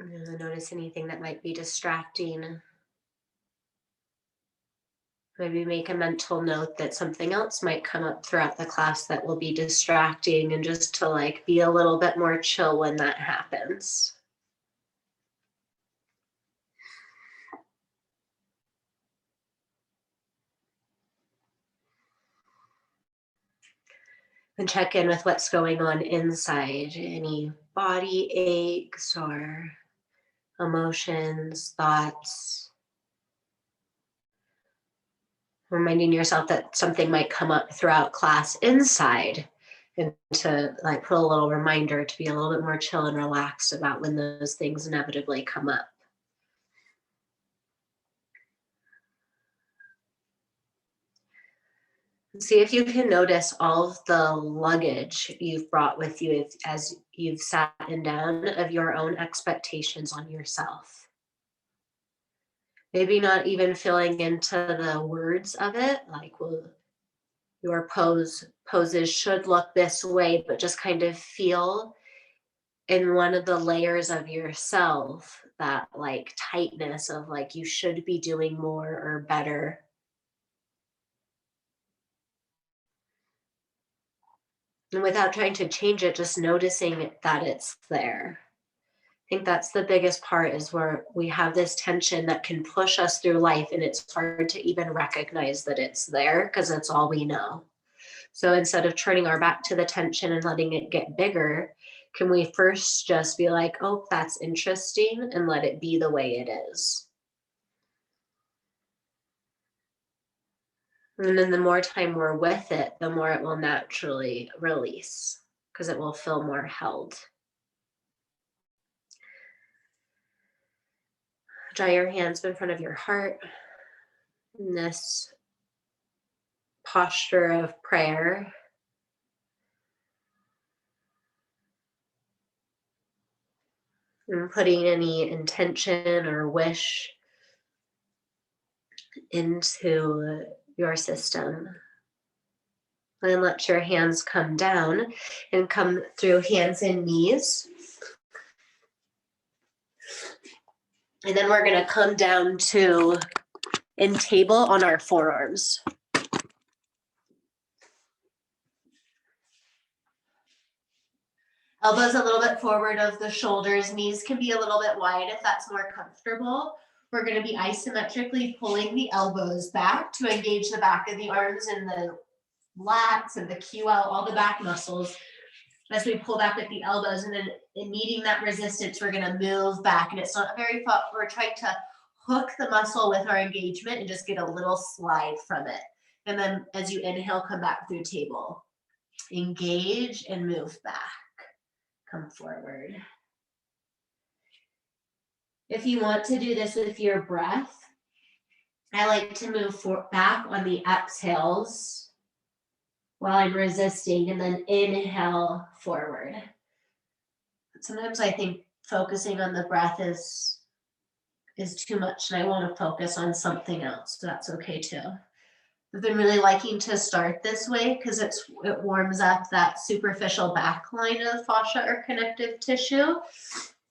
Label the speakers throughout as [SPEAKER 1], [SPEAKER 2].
[SPEAKER 1] Notice anything that might be distracting. Maybe make a mental note that something else might come up throughout the class that will be distracting, and just to like be a little bit more chill when that happens. And check in with what's going on inside. Any body aches or emotions, thoughts. Reminding yourself that something might come up throughout class inside, and to like put a little reminder to be a little bit more chill and relaxed about when those things inevitably come up. See if you can notice all of the luggage you've brought with you as you've sat down of your own expectations on yourself. Maybe not even filling into the words of it, like, well, your poses should look this way, but just kind of feel in one of the layers of yourself that like tightness of like you should be doing more or better. And without trying to change it, just noticing that it's there. I think that's the biggest part, is where we have this tension that can push us through life, and it's hard to even recognize that it's there because it's all we know. So instead of turning our back to the tension and letting it get bigger, can we first just be like, oh, that's interesting, and let it be the way it is? And then the more time we're with it, the more it will naturally release, because it will feel more held. Draw your hands in front of your heart in this posture of prayer. And putting any intention or wish into your system. And let your hands come down and come through hands and knees. And then we're going to come down to in table on our forearms. Elbows a little bit forward of the shoulders. Knees can be a little bit wide if that's more comfortable. We're going to be isometrically pulling the elbows back to engage the back of the arms and the lats and the QL, all the back muscles. As we pull back with the elbows, and then in meeting that resistance, we're going to move back. And it's not very far. We're trying to hook the muscle with our engagement and just get a little slide from it. And then as you inhale, come back through table. Engage and move back. Come forward. If you want to do this with your breath, I like to move back on the exhales while I'm resisting, and then inhale forward. Sometimes I think focusing on the breath is too much, and I want to focus on something else, so that's okay too. I've been really liking to start this way because it warms up that superficial back line of the fascia or connective tissue,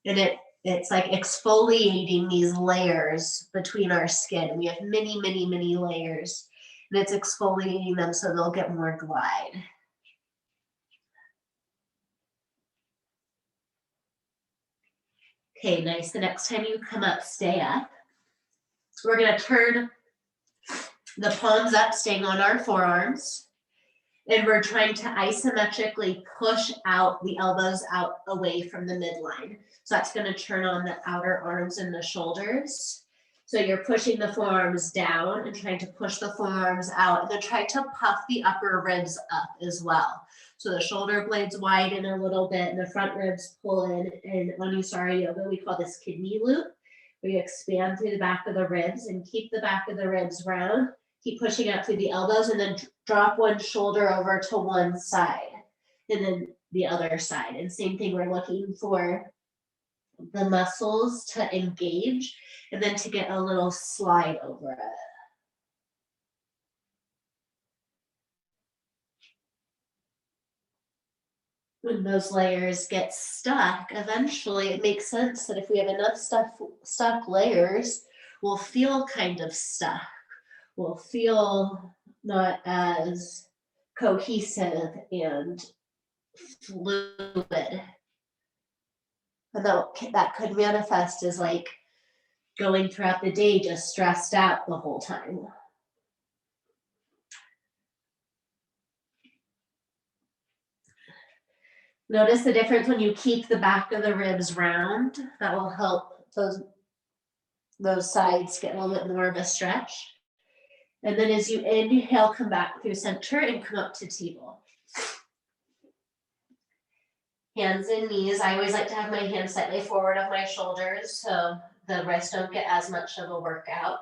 [SPEAKER 1] and it's like exfoliating these layers between our skin. We have many, many, many layers, and it's exfoliating them so they'll get more glide. Okay, nice. The next time you come up, stay up. We're going to turn the palms up, staying on our forearms. And we're trying to isometrically push out the elbows out away from the midline. So that's going to turn on the outer arms and the shoulders. So you're pushing the forearms down and trying to push the forearms out, and then try to puff the upper ribs up as well. So the shoulder blades widen a little bit and the front ribs pull in. In Anusara Yoga, we call this kidney loop, where you expand through the back of the ribs and keep the back of the ribs round. Keep pushing out through the elbows, and then drop one shoulder over to one side and then the other side. And same thing, we're looking for the muscles to engage and then to get a little slide over it. When those layers get stuck, eventually it makes sense that if we have enough stuck layers, we'll feel kind of stuck. We'll feel not as cohesive and fluid. And that could manifest as like going throughout the day just stressed out the whole time. Notice the difference when you keep the back of the ribs round. That will help those sides get a little bit more of a stretch. And then as you inhale, come back through center and come up to table. Hands and knees. I always like to have my hands slightly forward of my shoulders so the wrists don't get as much of a workout.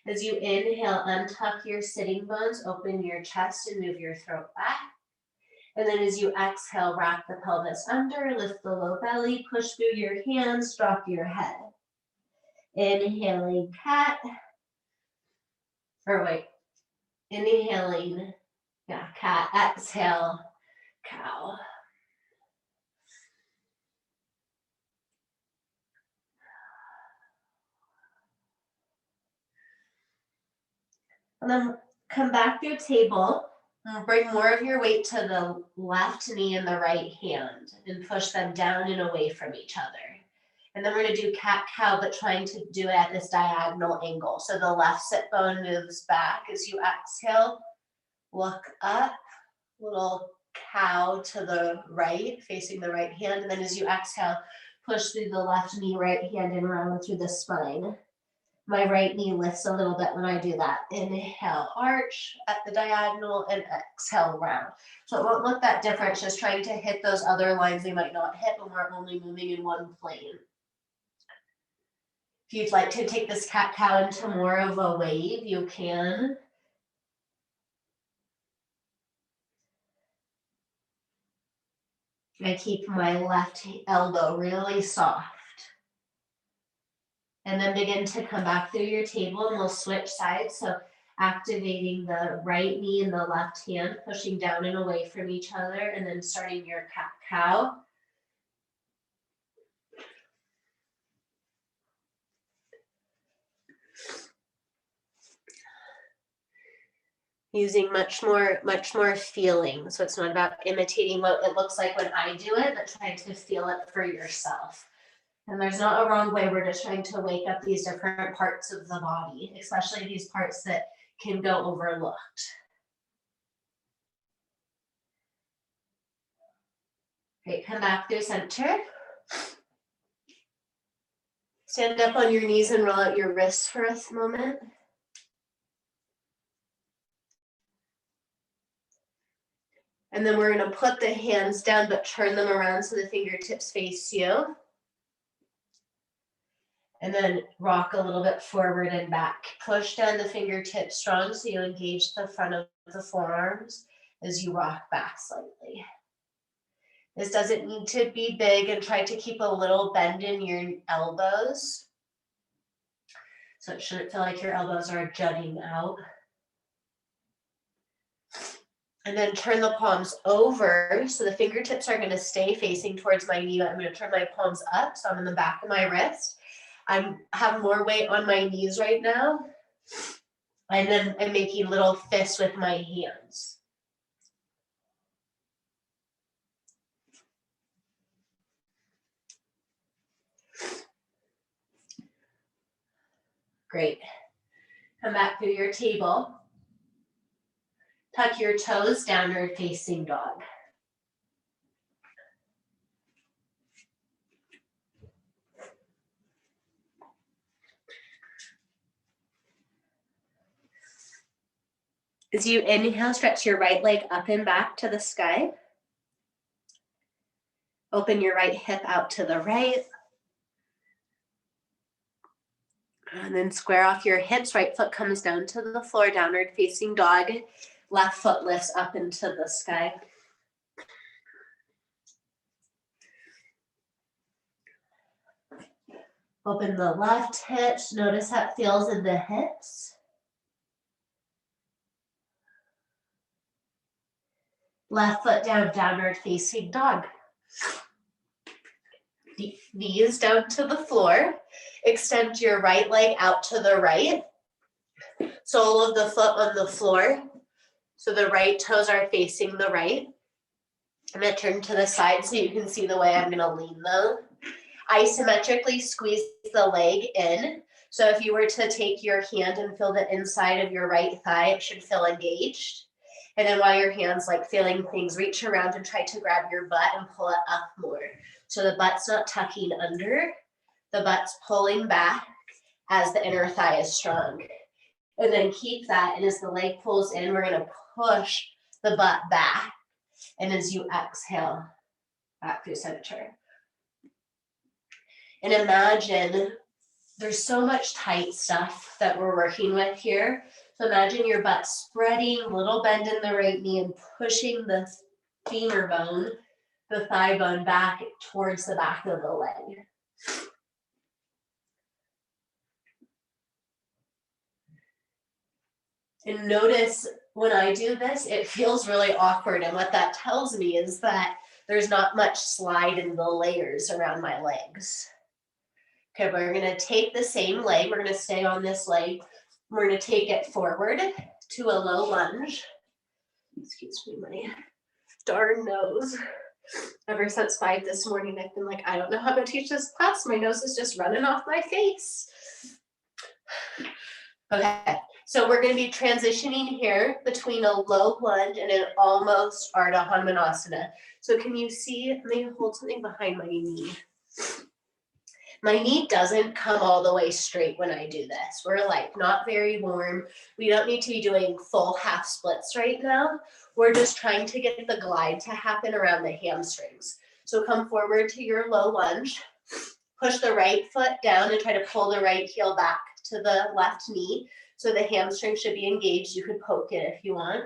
[SPEAKER 1] As you inhale, untuck your sitting bones, open your chest and move your throat back. And then as you exhale, wrap the pelvis under, lift the low belly, push through your hands, drop your head. Inhaling cat. Inhaling, cat. Exhale, cow. And then come back through table. Bring more of your weight to the left knee and the right hand and push them down and away from each other. And then we're going to do cat-cow, but trying to do it at this diagonal angle. So the left sit bone moves back as you exhale. Look up, little cow to the right, facing the right hand. And then as you exhale, push through the left knee, right hand, and round through the spine. My right knee lifts a little bit when I do that. Inhale, arch at the diagonal, and exhale, round. So it won't look that different, just trying to hit those other lines they might not hit when we're only moving in one plane. If you'd like to take this cat-cow into more of a wave, you can. I keep my left elbow really soft. And then begin to come back through your table and we'll switch sides. So activating the right knee and the left hand, pushing down and away from each other, and then starting your cat-cow. Using much more feeling. So it's not about imitating what it looks like when I do it, but trying to feel it for yourself. And there's not a wrong way. We're just trying to wake up these different parts of the body, especially these parts that can go overlooked. Great, come back through center. Stand up on your knees and roll out your wrists for a moment. And then we're going to put the hands down, but turn them around so the fingertips face you. And then rock a little bit forward and back. Push down the fingertips strong so you engage the front of the forearms as you rock back slightly. This doesn't need to be big, and try to keep a little bend in your elbows. So it shouldn't feel like your elbows are jutting out. And then turn the palms over. So the fingertips are going to stay facing towards my knee. I'm going to turn my palms up so I'm in the back of my wrist. I have more weight on my knees right now. And then I'm making little fists with my hands. Great. Come back through your table. Tuck your toes, downward facing dog. As you inhale, stretch your right leg up and back to the sky. Open your right hip out to the right. And then square off your hips. Right foot comes down to the floor, downward facing dog. Left foot lifts up into the sky. Open the left hip. Notice how it feels in the hips. Left foot down, downward facing dog. Knees down to the floor. Extend your right leg out to the right. Sole of the foot on the floor. So the right toes are facing the right. I'm going to turn to the side so you can see the way I'm going to lean though. Isometrically squeeze the leg in. So if you were to take your hand and feel the inside of your right thigh, it should feel engaged. And then while your hand's like feeling things, reach around and try to grab your butt and pull it up more. So the butt's not tucking under, the butt's pulling back as the inner thigh is strong. And then keep that, and as the leg pulls in, we're gonna push the butt back. And as you exhale, back through center. And imagine there's so much tight stuff that we're working with here. So imagine your butt spreading, little bend in the right knee and pushing the femur bone, the thigh bone back towards the back of the leg. And notice when I do this, it feels really awkward. And what that tells me is that there's not much slide in the layers around my legs. Okay, we're gonna take the same leg. We're gonna stay on this leg. We're gonna take it forward to a low lunge. Excuse me, my darn nose. Ever since 5 this morning, I've been like, I don't know how to teach this class. My nose is just running off my face. Okay, so we're gonna be transitioning here between a low lunge and an almost Ardha Hanumanasana. So can you see, let me hold something behind my knee. My knee doesn't come all the way straight when I do this. We're like not very warm. We don't need to be doing full half splits right now. We're just trying to get the glide to happen around the hamstrings. So come forward to your low lunge. Push the right foot down and try to pull the right heel back to the left knee. So the hamstring should be engaged. You could poke it if you want.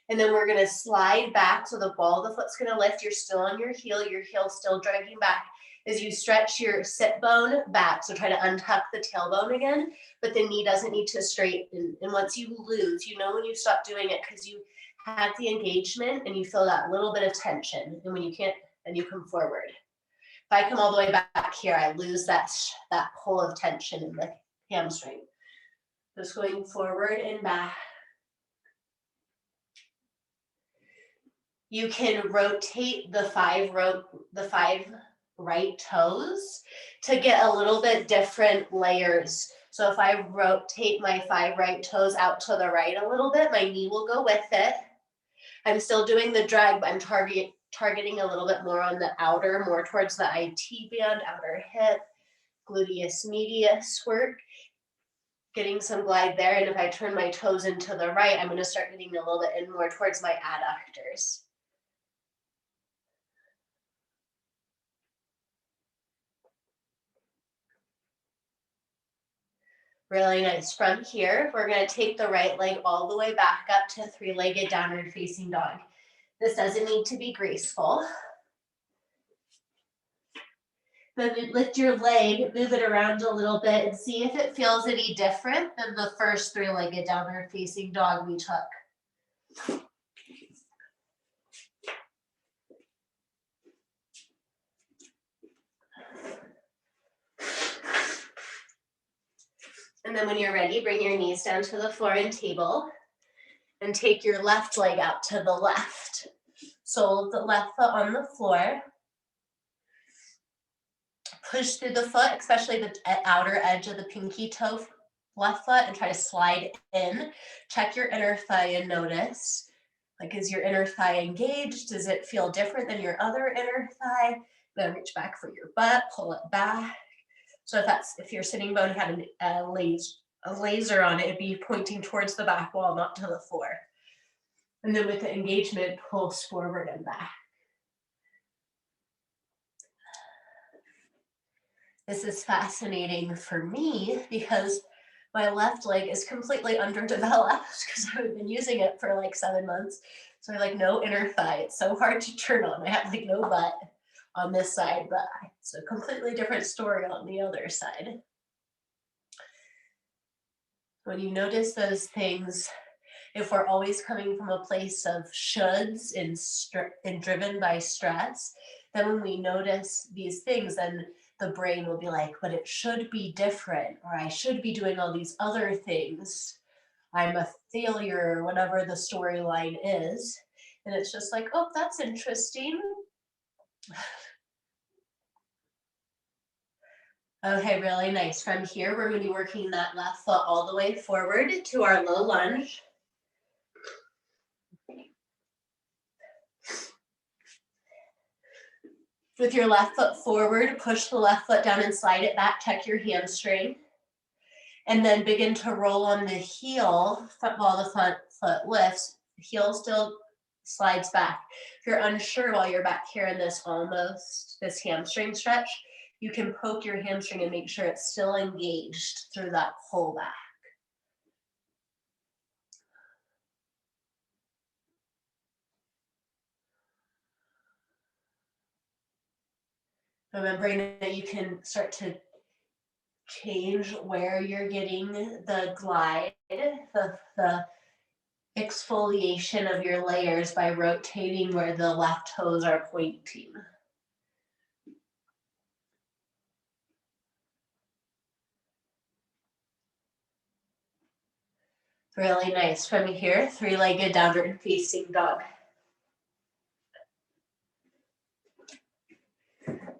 [SPEAKER 1] And then we're gonna slide back so the ball of the foot's gonna lift. You're still on your heel still dragging back. As you stretch your sit bone back, so try to untuck the tailbone again, but the knee doesn't need to straighten. And once you lose, you know when you stop doing it because you have the engagement and you feel that little bit of tension. And when you can't, then you come forward. If I come all the way back here, I lose that pull of tension in the hamstring. Just going forward and back. You can rotate the five right toes to get a little bit different layers. So if I rotate my 5 right toes out to the right a little bit, my knee will go with it. I'm still doing the drag, but I'm targeting a little bit more on the outer, more towards the IT band, outer hip, gluteus medius work, getting some glide there. And if I turn my toes into the right, I'm going to start getting a little bit in more towards my adductors. Really nice. From here, we're going to take the right leg all the way back up to 3-legged downward facing dog. This doesn't need to be graceful. Then lift your leg, move it around a little bit, and see if it feels any different than the first 3-legged downward facing dog we took. And then when you're ready, bring your knees down to the floor and table and take your left leg out to the left. Sole of the left foot on the floor. Push through the foot, especially the outer edge of the pinky toe left foot, and try to slide in. Check your inner thigh and notice, like, is your inner thigh engaged? Does it feel different than your other inner thigh? Then reach back for your butt, pull it back. So if your sitting bone had a laser on it, it'd be pointing towards the back wall, not to the floor. And then with the engagement, pulse forward and back. This is fascinating for me because my left leg is completely underdeveloped because I've been using it for like 7 months. So I like no inner thigh. It's so hard to turn on. I have like no butt on this side, but it's a completely different story on the other side. When you notice those things, if we're always coming from a place of shoulds and driven by stress, Then when we notice these things, then the brain will be like, but it should be different, or I should be doing all these other things. I'm a failure, or whatever the storyline is. And it's just like, oh, that's interesting. Okay, really nice. From here, we're going to be working that left foot all the way forward to our low lunge. With your left foot forward, push the left foot down and slide it back, check your hamstring. And then begin to roll on the heel while the front foot lifts. The heel still slides back. If you're unsure while you're back here in this hamstring stretch, you can poke your hamstring and make sure it's still engaged through that pull back. Remembering that you can start to change where you're getting the glide, the exfoliation of your layers by rotating where the left toes are pointing. Really nice. From here, three-legged downward facing dog.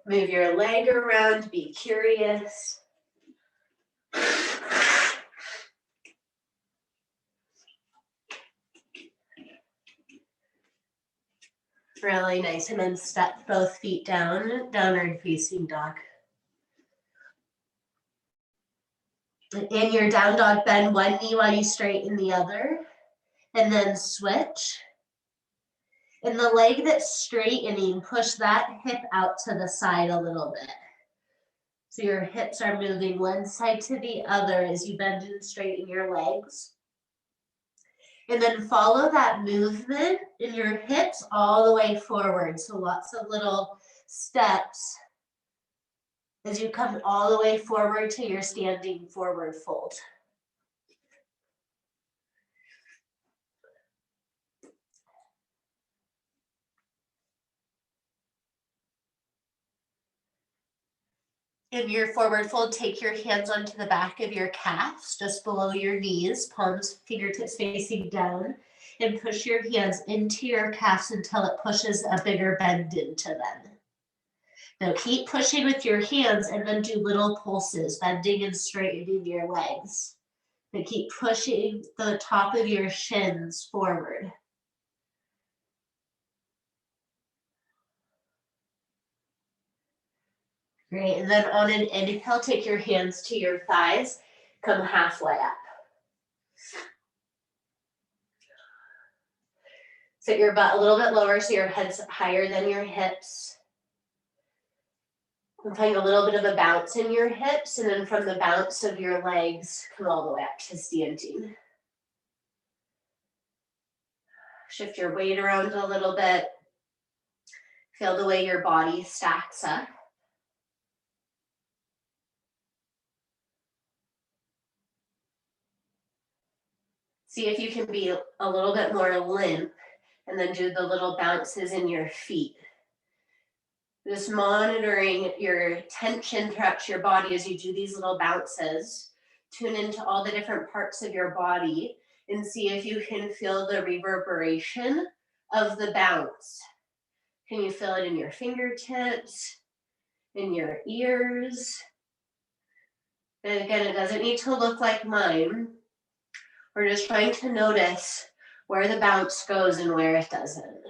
[SPEAKER 1] Move your leg around, be curious. Really nice. And then step both feet down, downward facing dog. In your down dog, bend one knee while you straighten the other, and then switch. And the leg that's straightening, push that hip out to the side a little bit. So your hips are moving one side to the other as you bend and straighten your legs. And then follow that movement in your hips all the way forward. So lots of little steps as you come all the way forward to your standing forward fold. In your forward fold, take your hands onto the back of your calves, just below your knees, palms, fingertips facing down, and push your hands into your calves until it pushes a bigger bend into them. Now keep pushing with your hands and then do little pulses, bending and straightening your legs. But keep pushing the top of your shins forward. Great, and then on an inhale, take your hands to your thighs, come halfway up. Sit your butt a little bit lower so your head's higher than your hips. I'm finding a little bit of a bounce in your hips, and then from the bounce of your legs, come all the way up to standing. Shift your weight around a little bit. Feel the way your body stacks up. See if you can be a little bit more limp, and then do the little bounces in your feet. Just monitoring your tension throughout your body as you do these little bounces. Tune into all the different parts of your body and see if you can feel the reverberation of the bounce. Can you feel it in your fingertips, in your ears? And again, it doesn't need to look like mine. We're just trying to notice where the bounce goes and where it doesn't.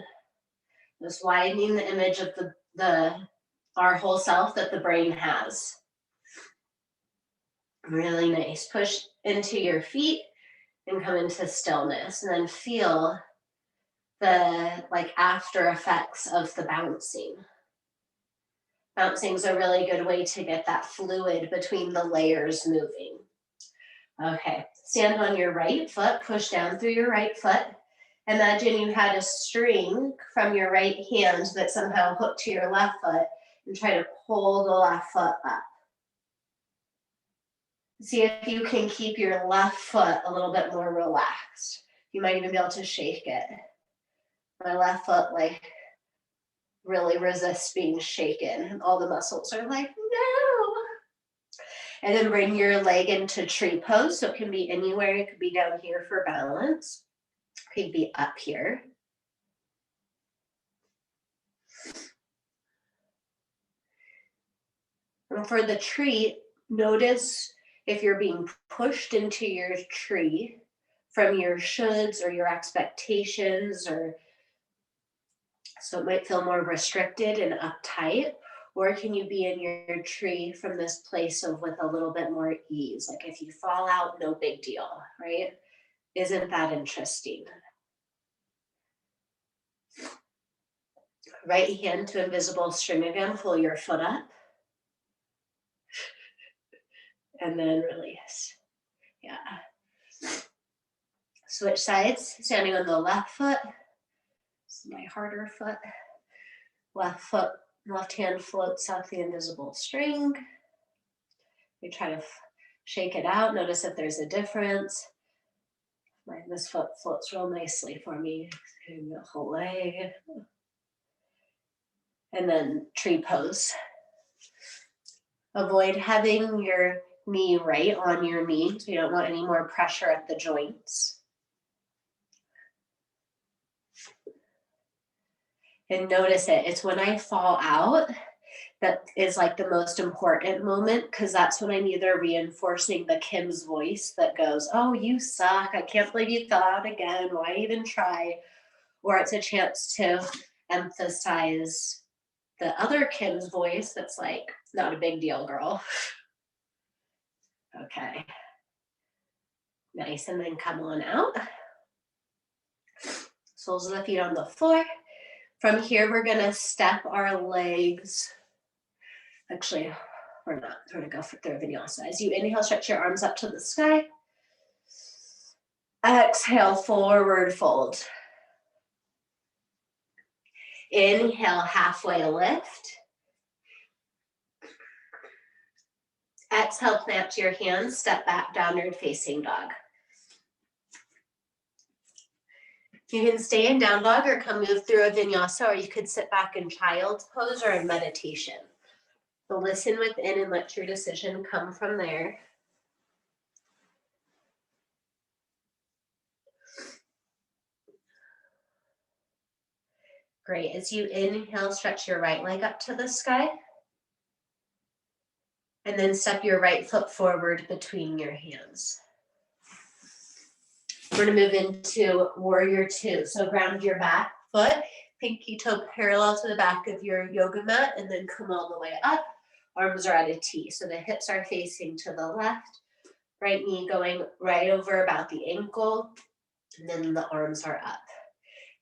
[SPEAKER 1] Just widening the image of our whole self that the brain has. Really nice. Push into your feet and come into stillness, and then feel the after effects of the bouncing. Bouncing is a really good way to get that fluid between the layers moving. Okay, stand on your right foot, push down through your right foot. Imagine you had a string from your right hand that somehow hooked to your left foot, and try to pull the left foot up. See if you can keep your left foot a little bit more relaxed. You might even be able to shake it. My left foot really resist being shaken. And all the muscles are like, no. And then bring your leg into tree pose. So it can be anywhere. It could be down here for balance. It could be up here. And for the tree, notice if you're being pushed into your tree from your shoulds or your expectations, or so it might feel more restricted and uptight. Or can you be in your tree from this place of with a little bit more ease? Like if you fall out, no big deal, right? Isn't that interesting? Right hand to invisible string again, pull your foot up. And then release. Yeah. Switch sides, standing on the left foot. This is my harder foot. Left foot, left hand floats off the invisible string. We try to shake it out. Notice if there's a difference. This foot floats real nicely for me. The whole leg. And then tree pose. Avoid having your knee right on your knee. So you don't want any more pressure at the joints. And notice it. It's when I fall out that is like the most important moment, because that's when I'm either reinforcing the Kim's voice that goes, oh, you suck. I can't believe you fell out again. Why even try? Or it's a chance to emphasize the other Kim's voice that's like, not a big deal, girl. Okay. Nice. And then come on out. Soles of the feet on the floor. From here, we're going to step our legs. Actually, we're not. We're going to go for third vinyasa. As you inhale, stretch your arms up to the sky. Exhale, forward fold. Inhale, halfway lift. Exhale, plant your hands, step back, downward facing dog. You can stay in down dog or come move through a vinyasa, or you could sit back in child's pose or in meditation. So listen within and let your decision come from there. Great. As you inhale, stretch your right leg up to the sky. And then step your right foot forward between your hands. We're going to move into warrior two. So ground your back foot, pinky toe parallel to the back of your yoga mat, and then come all the way up. Arms are at a T. So the hips are facing to the left, right knee going right over about the ankle, and then the arms are up.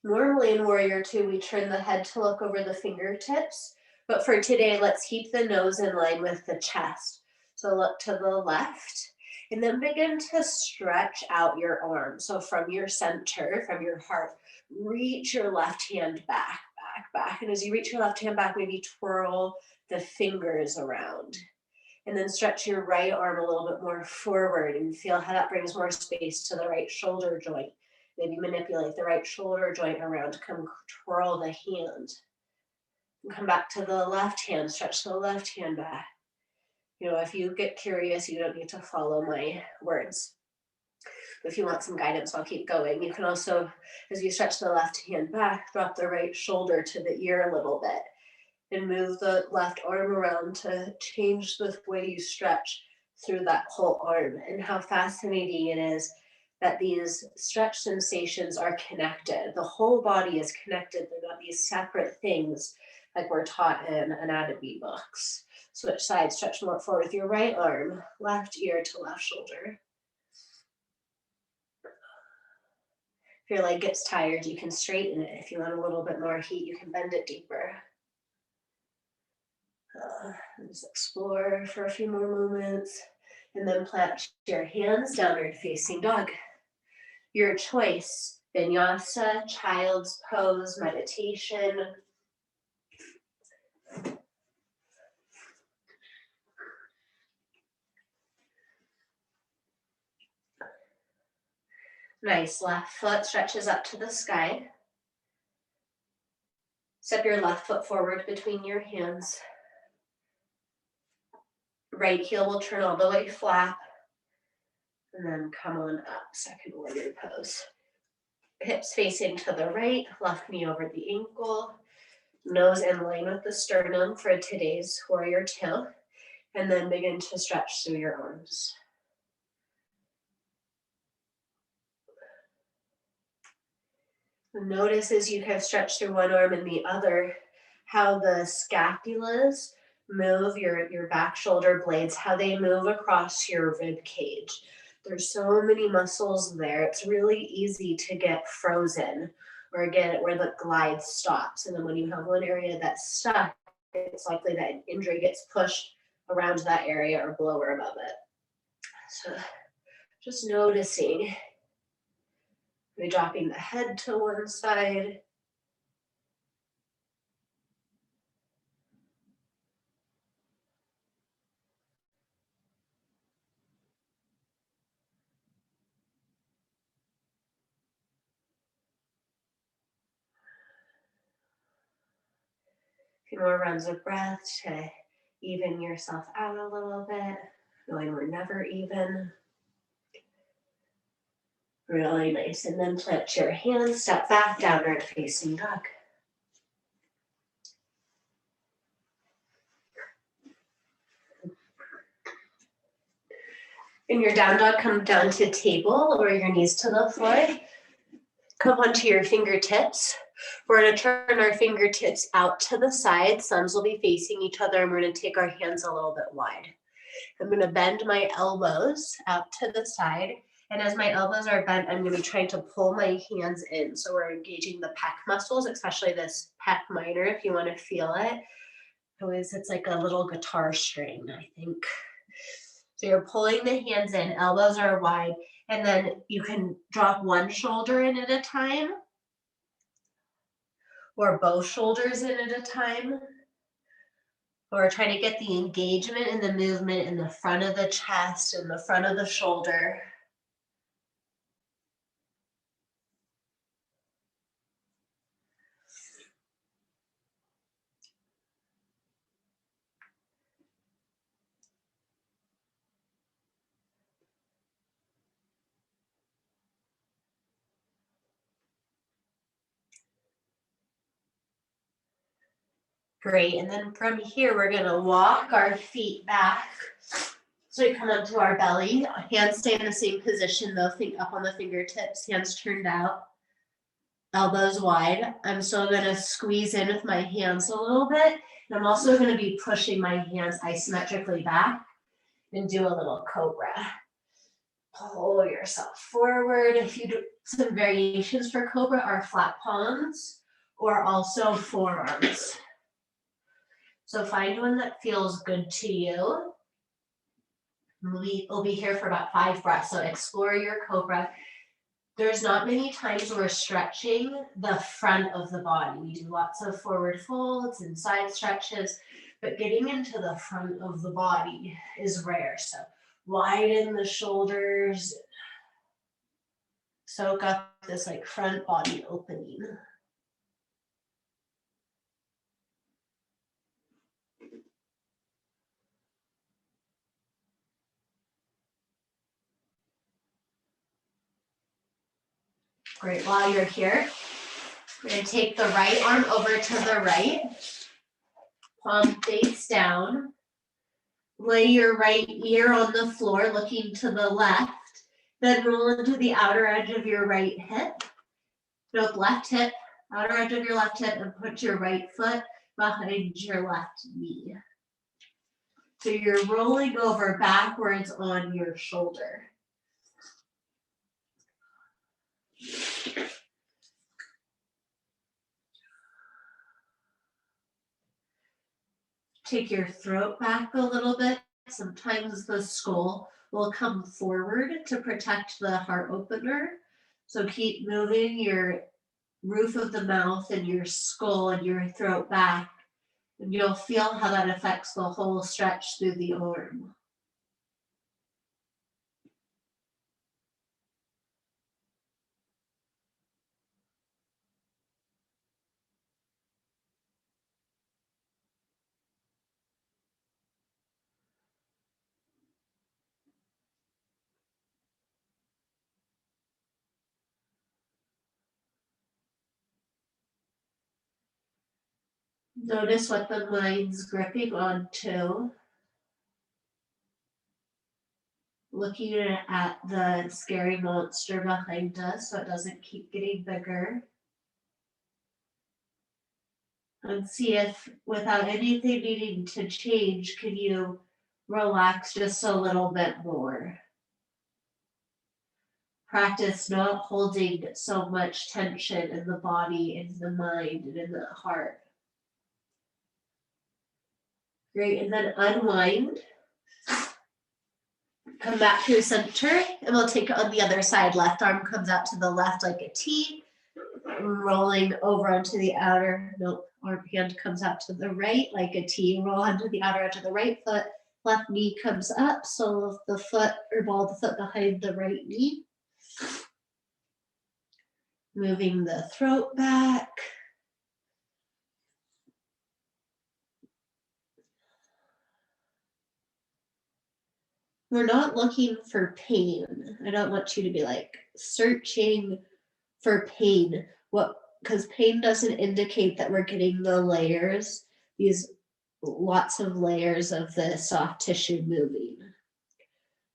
[SPEAKER 1] Normally in warrior two, we turn the head to look over the fingertips. But for today, let's keep the nose in line with the chest. So look to the left. And then begin to stretch out your arms. So from your center, from your heart, reach your left hand back, back, back. And as you reach your left hand back, maybe twirl the fingers around. And then stretch your right arm a little bit more forward and feel how that brings more space to the right shoulder joint. Maybe manipulate the right shoulder joint around. Come twirl the hand. And come back to the left hand. Stretch the left hand back. You know, if you get curious, you don't need to follow my words. If you want some guidance, I'll keep going. You can also, as you stretch the left hand back, drop the right shoulder to the ear a little bit and move the left arm around to change the way you stretch through that whole arm. And how fascinating it is that these stretch sensations are connected. The whole body is connected. They're not these separate things like we're taught in anatomy books. Switch sides, stretch more forward with your right arm, left ear to left shoulder. If your leg gets tired, you can straighten it. If you want a little bit more heat, you can bend it deeper. Just explore for a few more moments. And then plant your hands, downward facing dog. Your choice, vinyasa, child's pose, meditation. Nice, left foot stretches up to the sky. Step your left foot forward between your hands. Right heel will turn all the way flat. And then come on up, second warrior pose. Hips facing to the right, left knee over the ankle. Nose in line with the sternum for today's warrior two. And then begin to stretch through your arms. Notice as you have stretched through one arm and the other, how the scapulas move, your back shoulder blades, how they move across your rib cage. There's so many muscles there. It's really easy to get frozen or get where the glide stops. And then when you have one area that's stuck, it's likely that an injury gets pushed around that area or below or above it. So just noticing. Maybe dropping the head to one side. A few more rounds of breath to even yourself out a little bit, feeling we're never even. Really nice. And then plant your hands, step back, downward facing dog. In your down dog, come down to table, lower your knees to the floor. Come onto your fingertips. We're going to turn our fingertips out to the side. Thumbs will be facing each other, and we're going to take our hands a little bit wide. I'm going to bend my elbows out to the side. And as my elbows are bent, I'm going to be trying to pull my hands in. So we're engaging the pec muscles, especially this pec minor, if you want to feel it. It's like a little guitar string, I think. So you're pulling the hands in, elbows are wide, and then you can drop one shoulder in at a time or both shoulders in at a time. Or trying to get the engagement and the movement in the front of the chest and the front of the shoulder. Great, and then from here, we're gonna walk our feet back. So we come onto our belly, hands stay in the same position though, feet up on the fingertips, hands turned out, elbows wide. I'm still gonna squeeze in with my hands a little bit. And I'm also gonna be pushing my hands isometrically back and do a little cobra. Pull yourself forward. If you do some variations for cobra are flat palms or also forearms. So find one that feels good to you. We'll be here for about 5 breaths, so explore your cobra. There's not many times we're stretching the front of the body. We do lots of forward folds and side stretches, but getting into the front of the body is rare. So widen the shoulders, soak up this like front body opening. Great, while you're here, we're gonna take the right arm over to the right, palm face down, lay your right ear on the floor looking to the left, then roll into the outer edge of your right hip, nope, left hip, outer edge of your left hip, and put your right foot behind your left knee. So you're rolling over backwards on your shoulder. Take your throat back a little bit. Sometimes the skull will come forward to protect the heart opener. So keep moving your roof of the mouth and your skull and your throat back. And you'll feel how that affects the whole stretch through the arm. Notice what the mind's gripping onto. Looking at the scary monster behind us so it doesn't keep getting bigger. And see if, without anything needing to change, can you relax just a little bit more? Practice not holding so much tension in the body, in the mind, and in the heart. Great, and then unwind. Come back to center, and we'll take it on the other side. Left arm comes out to the left like a T, rolling over onto the outer. Nope, arm hand comes out to the right like a T, roll onto the outer edge of the right foot. Left knee comes up, sole of the foot or ball of the foot behind the right knee. Moving the throat back. We're not looking for pain. I don't want you to be like searching for pain. Because pain doesn't indicate that we're getting the layers, these lots of layers of the soft tissue moving.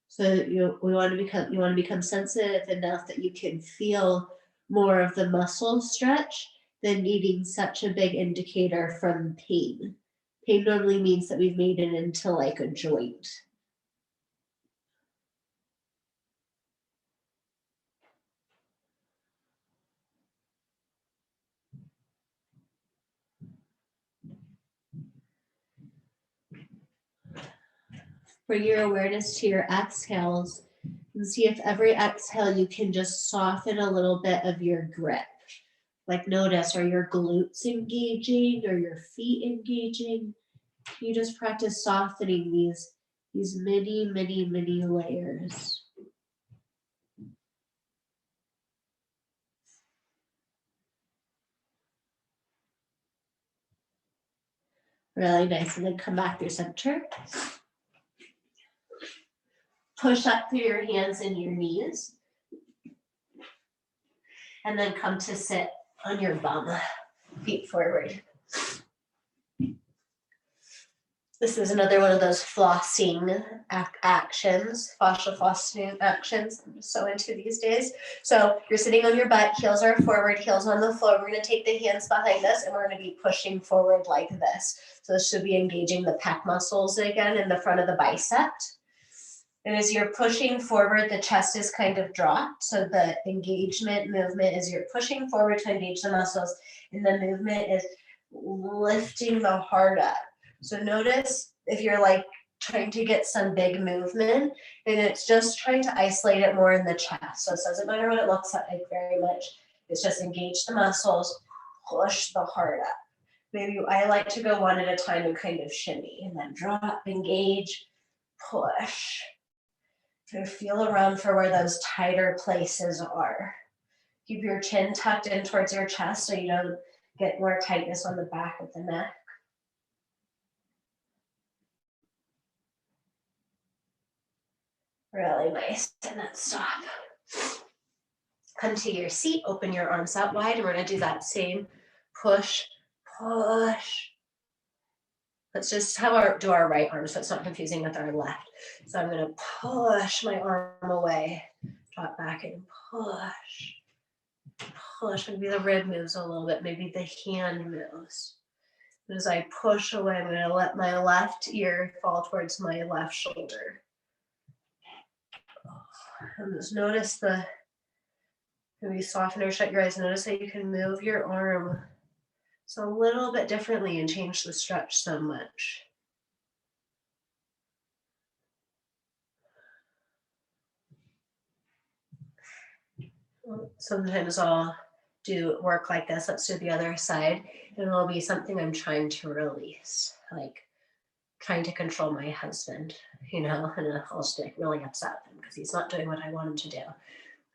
[SPEAKER 1] So you want to become sensitive enough that you can feel more of the muscle stretch than needing such a big indicator from pain. Pain normally means that we've made it into like a joint. Bring your awareness to your exhales and see if every exhale you can just soften a little bit of your grip. Like notice, are your glutes engaging or your feet engaging? You just practice softening these many, many, many layers. Really nice. And then come back through center. Push up through your hands and your knees. And then come to sit on your bum, feet forward. This is another one of those flossing actions, fascia flossing actions. I'm so into these days. So you're sitting on your butt, heels are forward, heels on the floor. We're going to take the hands behind us and we're going to be pushing forward like this. So this should be engaging the pec muscles again in the front of the bicep. And as you're pushing forward, the chest is kind of dropped. So the engagement movement is you're pushing forward to engage the muscles, and the movement is lifting the heart up. So notice if you're like trying to get some big movement, and it's just trying to isolate it more in the chest. So it doesn't matter what it looks like very much. It's just engage the muscles, push the heart up. Maybe I like to go one at a time and kind of shimmy, and then drop, engage, push. So feel around for where those tighter places are. Keep your chin tucked in towards your chest so you don't get more tightness on the back of the neck. Really nice. And then stop. Come to your seat, open your arms out wide, and we're going to do that same push, push. Let's just do our right arm so it's not confusing with our left. So I'm going to push my arm away, drop back and push. Push. Maybe the rib moves a little bit, maybe the hand moves. And as I push away, I'm going to let my left ear fall towards my left shoulder. And just notice maybe soften or shut your eyes. Notice that you can move your arm so a little bit differently and change the stretch so much. Sometimes I'll do work like this. Let's do the other side. And it'll be something I'm trying to release, like trying to control my husband, and I'll just get really upset with him because he's not doing what I want him to do.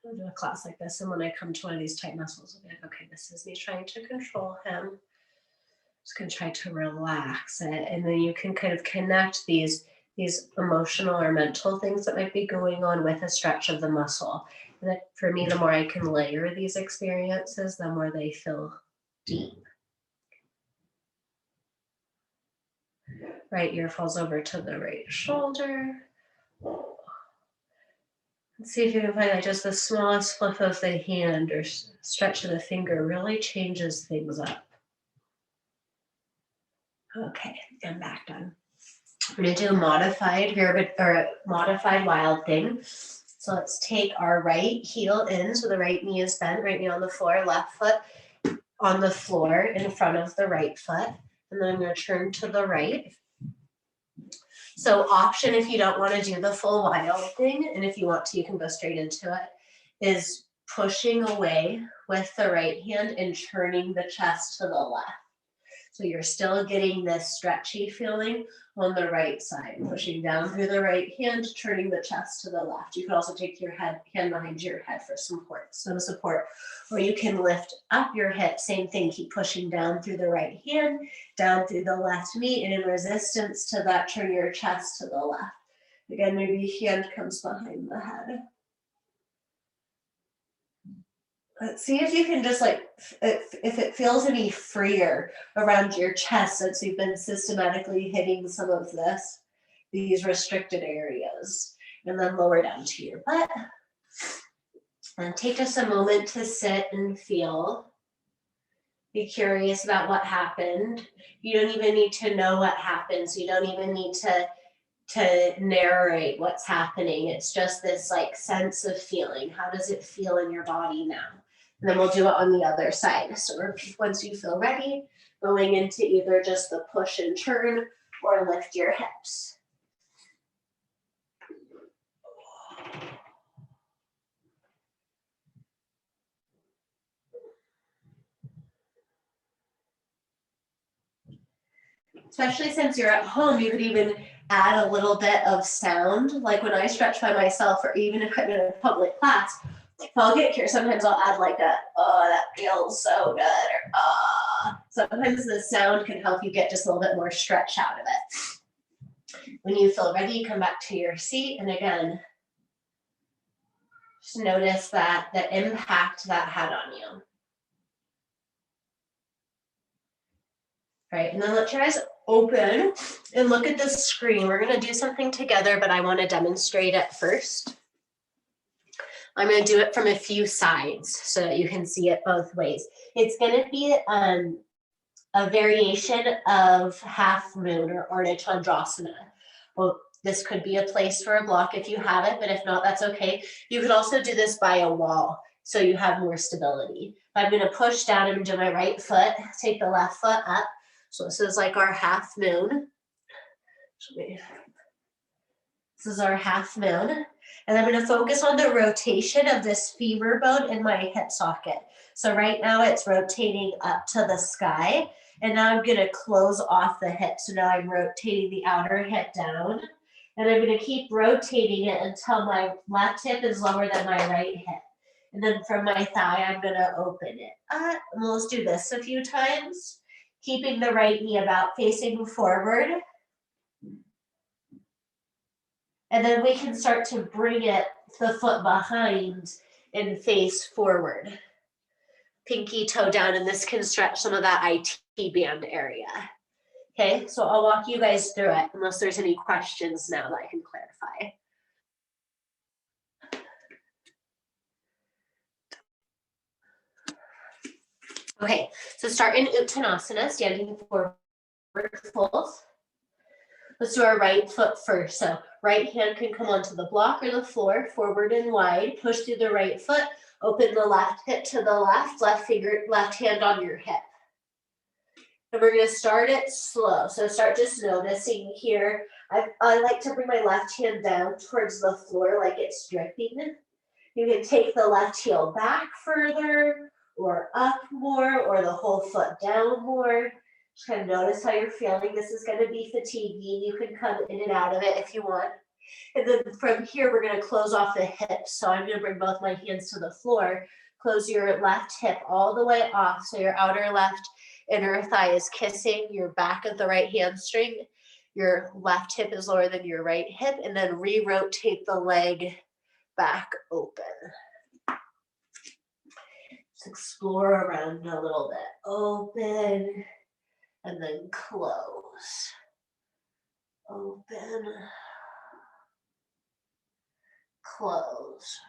[SPEAKER 1] I'll do a class like this, and when I come to one of these tight muscles, I'll be like, okay, this is me trying to control him. Just gonna try to relax it, and then you can kind of connect these emotional or mental things that might be going on with a stretch of the muscle. And that, for me, the more I can layer these experiences, the more they feel deep. Right ear falls over to the right shoulder. Let's see if you can find that just the smallest flip of the hand or stretch of the finger really changes things up. Okay, and back done. We're going to do a modified modified wild thing. So let's take our right heel in, so the right knee is bent, right knee on the floor, left foot on the floor in front of the right foot. And then I'm going to turn to the right. So option, if you don't want to do the full wild thing, and if you want to, you can go straight into it, is pushing away with the right hand and turning the chest to the left. So you're still getting this stretchy feeling on the right side, pushing down through the right hand, turning the chest to the left. You can also take your hand behind your head for some support, or you can lift up your hip, same thing, keep pushing down through the right hand, down through the left knee, and in resistance to that, turn your chest to the left. Again, maybe hand comes behind the head. Let's see if you can just if it feels any freer around your chest since you've been systematically hitting some of these restricted areas. And then lower down to your butt. And take just a moment to sit and feel. Be curious about what happened. You don't even need to know what happened. So you don't even need to narrate what's happening. It's just this sense of feeling. How does it feel in your body now? And then we'll do it on the other side. So once you feel ready, going into either just the push and turn or lift your hips. Especially since you're at home, you could even add a little bit of sound. Like when I stretch by myself, or even if I'm in a public class, if I'll get here, sometimes I'll add oh, that feels so good, or sometimes the sound can help you get just a little bit more stretch out of it. When you feel ready, come back to your seat, and again, just notice the impact that had on you. Right, and then let your eyes open and look at the screen. We're going to do something together, but I want to demonstrate it first. I'm going to do it from a few sides so that you can see it both ways. It's going to be a variation of half moon or Uttanasana. Well, this could be a place for a block if you have it, but if not, that's okay. You could also do this by a wall so you have more stability. I'm going to push down and do my right foot, take the left foot up. So this is like our half moon. This is our half moon. And I'm going to focus on the rotation of this femur bone in my hip socket. So right now it's rotating up to the sky. And now I'm going to close off the hip. So now I'm rotating the outer hip down. And I'm going to keep rotating it until my left hip is lower than my right hip. And then from my thigh, I'm going to open it up. And let's do this a few times. Keeping the right knee about facing forward. And then we can start to bring the foot behind and face forward. Pinky toe down, and this can stretch some of that IT band area. Okay, so I'll walk you guys through it unless there's any questions now that I can clarify. Okay, so start in Uttanasana, standing forward fold. Let's do our right foot first. So right hand can come onto the block or the floor, forward and wide. Push through the right foot. Open the left hip to the left hand on your hip. And we're going to start it slow. So start just noticing here. I like to bring my left hand down towards the floor like it's dripping. You can take the left heel back further or up more or the whole foot down more. Just kind of notice how you're feeling. This is going to be fatiguing. You can come in and out of it if you want. And then from here, we're going to close off the hips. So I'm going to bring both my hands to the floor. Close your left hip all the way off. So your outer left inner thigh is kissing your back of the right hamstring. Your left hip is lower than your right hip. And then re-rotate the leg back open. Just explore around a little bit. Open. And then close. Open. Close.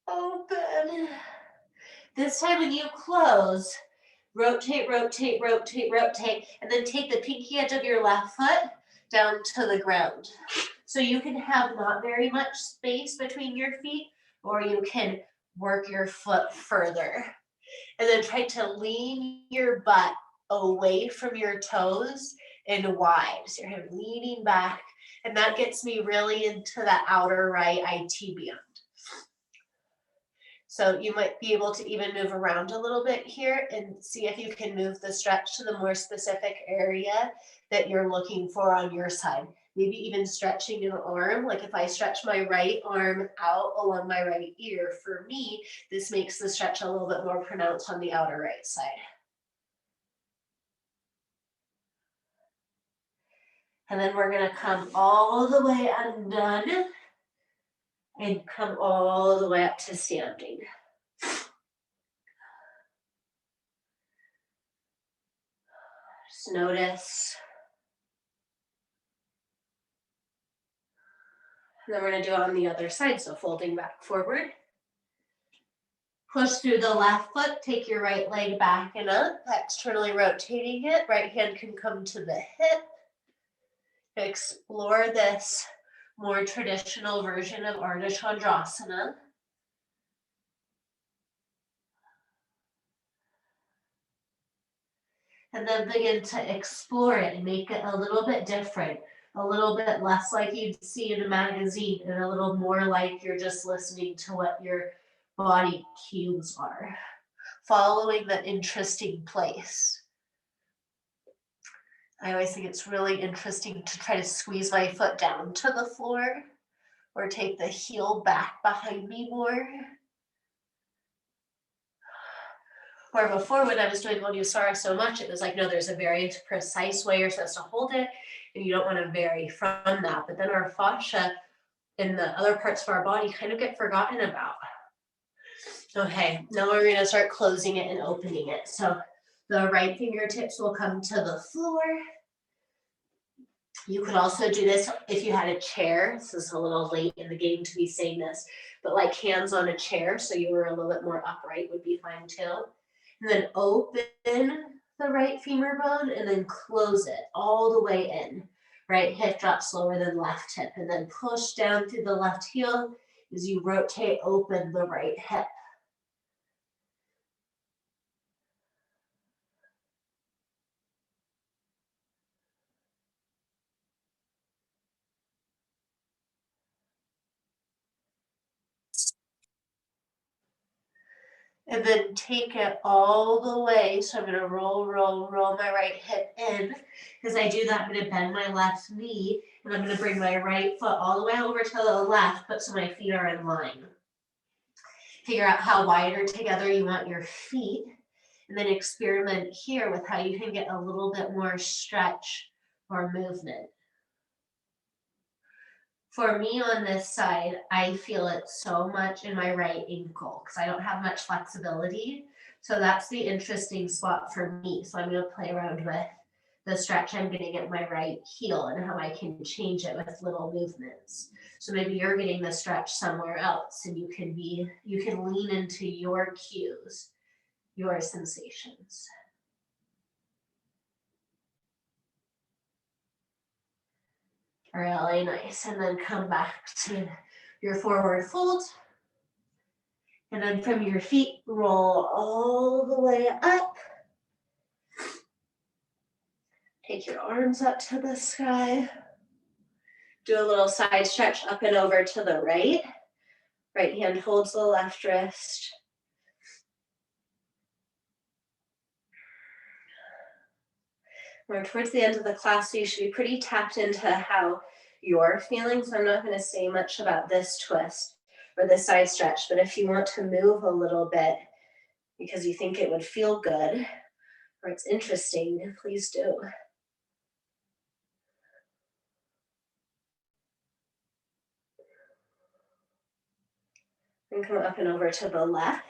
[SPEAKER 1] Open. This time when you close, rotate, rotate, rotate, rotate, and then take the pinky edge of your left foot down to the ground. So you can have not very much space between your feet, or you can work your foot further. And then try to lean your butt away from your toes and wide. So you're leaning back, and that gets me really into that outer right IT band. So you might be able to even move around a little bit here and see if you can move the stretch to the more specific area that you're looking for on your side. Maybe even stretching an arm. Like if I stretch my right arm out along my right ear, for me, this makes the stretch a little bit more pronounced on the outer right side. And then we're gonna come all the way undone and come all the way up to standing. Just notice. And then we're gonna do it on the other side, so folding back forward. Push through the left foot, take your right leg back and up, externally rotating it. Right hand can come to the hip. Explore this more traditional version of Ardha Chandrasana. And then begin to explore it and make it a little bit different, a little bit less like you'd see in a magazine and a little more like you're just listening to what your body cues are, following that interesting place. I always think it's really interesting to try to squeeze my foot down to the floor or take the heel back behind me more. Or before, when I was doing Untitled so much, it was like, no, there's a very precise way you're supposed to hold it, and you don't want to vary from that. But then our fascia and the other parts of our body kind of get forgotten about. Okay, now we're going to start closing it and opening it. So the right fingertips will come to the floor. You could also do this if you had a chair. This is a little late in the game to be saying this, but like hands on a chair, so you were a little bit more upright would be fine too. And then open the right femur bone and then close it all the way in. Right hip drops lower than left hip, and then push down through the left heel as you rotate open the right hip. And then take it all the way. So I'm going to roll, roll, roll my right hip in. As I do that, I'm going to bend my left knee, and I'm going to bring my right foot all the way over to the left, but so my feet are in line. Figure out how wide or together you want your feet, and then experiment here with how you can get a little bit more stretch or movement. For me on this side, I feel it so much in my right ankle because I don't have much flexibility. So that's the interesting spot for me. So I'm going to play around with the stretch I'm getting at my right heel and how I can change it with little movements. So maybe you're getting the stretch somewhere else, and you can lean into your cues, your sensations. Really nice. And then come back to your forward fold. And then from your feet, roll all the way up. Take your arms up to the sky. Do a little side stretch up and over to the right. Right hand holds the left wrist. We're towards the end of the class, so you should be pretty tapped into how you're feeling. So I'm not going to say much about this twist or this side stretch, but if you want to move a little bit because you think it would feel good or it's interesting, please do. And come up and over to the left.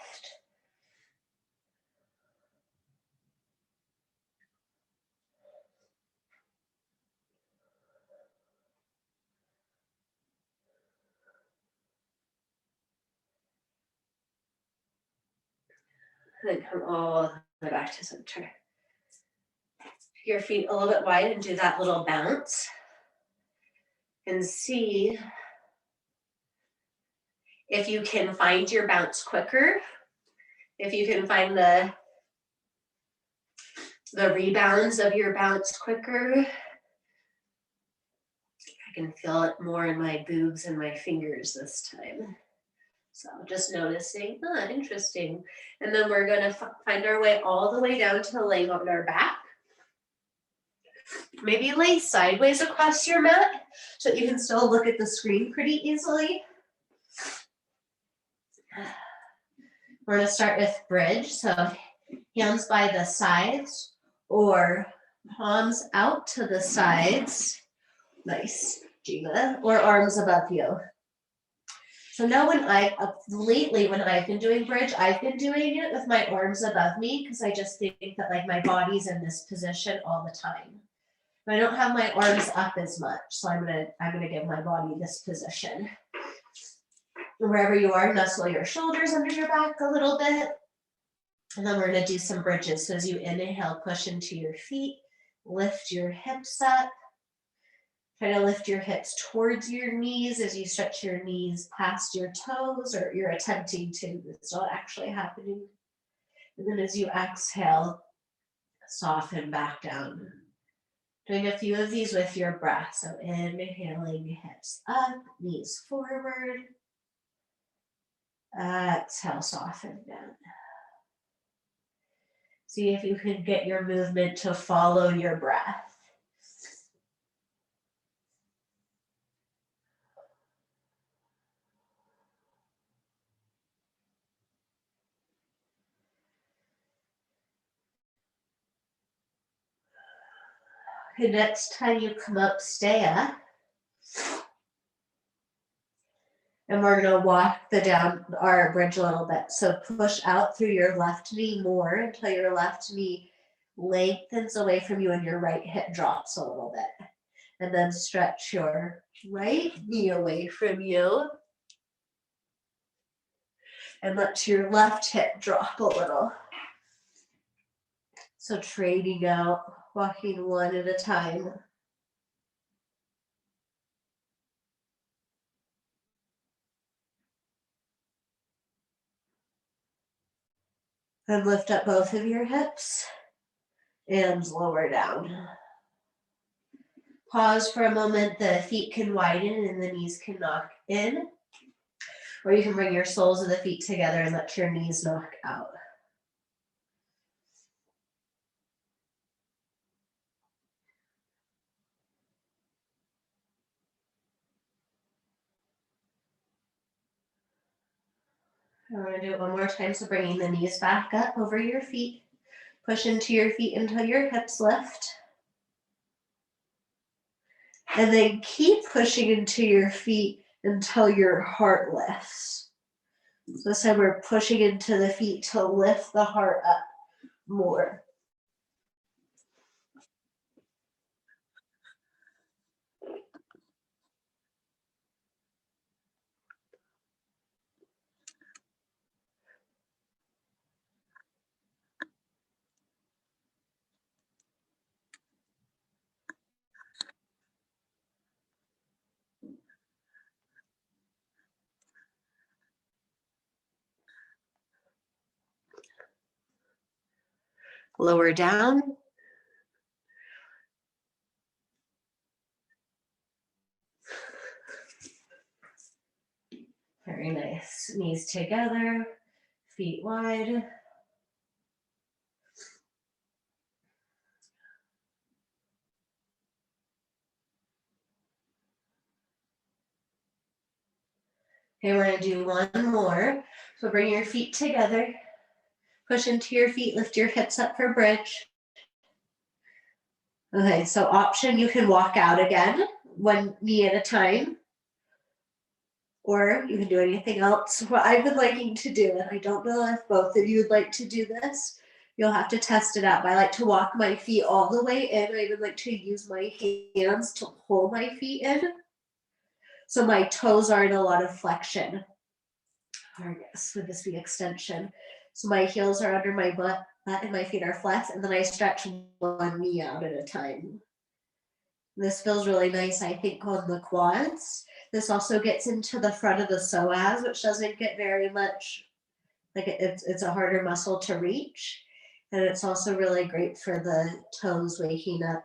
[SPEAKER 1] And then come all the way back to center. Your feet a little bit wide and do that little bounce. And see if you can find your bounce quicker. If you can find the rebounds of your bounce quicker. I can feel it more in my boobs and my fingers this time. So just noticing, interesting. And then we're gonna find our way all the way down to laying on our back. Maybe lay sideways across your mat so that you can still look at the screen pretty easily. We're gonna start with bridge. So hands by the sides or palms out to the sides. Nice, Gina. Or arms above you. So now lately when I've been doing bridge, I've been doing it with my arms above me because I just think that like my body's in this position all the time. I don't have my arms up as much, so I'm gonna give my body this position. Wherever you are, nestle your shoulders under your back a little bit. And then we're gonna do some bridges. So as you inhale, push into your feet, lift your hips up. Try to lift your hips towards your knees as you stretch your knees past your toes, or you're attempting to, it's not actually happening. And then as you exhale, soften back down. Doing a few of these with your breath. So inhaling, hips up, knees forward. Exhale, soften down. See if you can get your movement to follow your breath. The next time you come up, stay up. And we're going to walk our bridge a little bit. So push out through your left knee more until your left knee lengthens away from you and your right hip drops a little bit. And then stretch your right knee away from you. And let your left hip drop a little. So trading out, walking one at a time. And lift up both of your hips and lower down. Pause for a moment. The feet can widen and the knees can knock in. Or you can bring your soles of the feet together and let your knees knock out. I'm going to do it one more time. So bringing the knees back up over your feet. Push into your feet until your hips lift. And then keep pushing into your feet until your heart lifts. So this time we're pushing into the feet to lift the heart up more. Lower down. Very nice. Knees together, feet wide. Okay, we're going to do one more. So bring your feet together. Push into your feet, lift your hips up for bridge. Okay, so option, you can walk out again, one knee at a time. Or you can do anything else. What I've been liking to do, and I don't know if both of you would like to do this, you'll have to test it out. But I like to walk my feet all the way in. I even like to use my hands to pull my feet in. So my toes are in a lot of flexion. Or I guess would this be extension? So my heels are under my butt and my feet are flexed, and then I stretch one knee out at a time. This feels really nice, I think, on the quads. This also gets into the front of the psoas, which doesn't get very much, like it's a harder muscle to reach. And it's also really great for the toes waking up.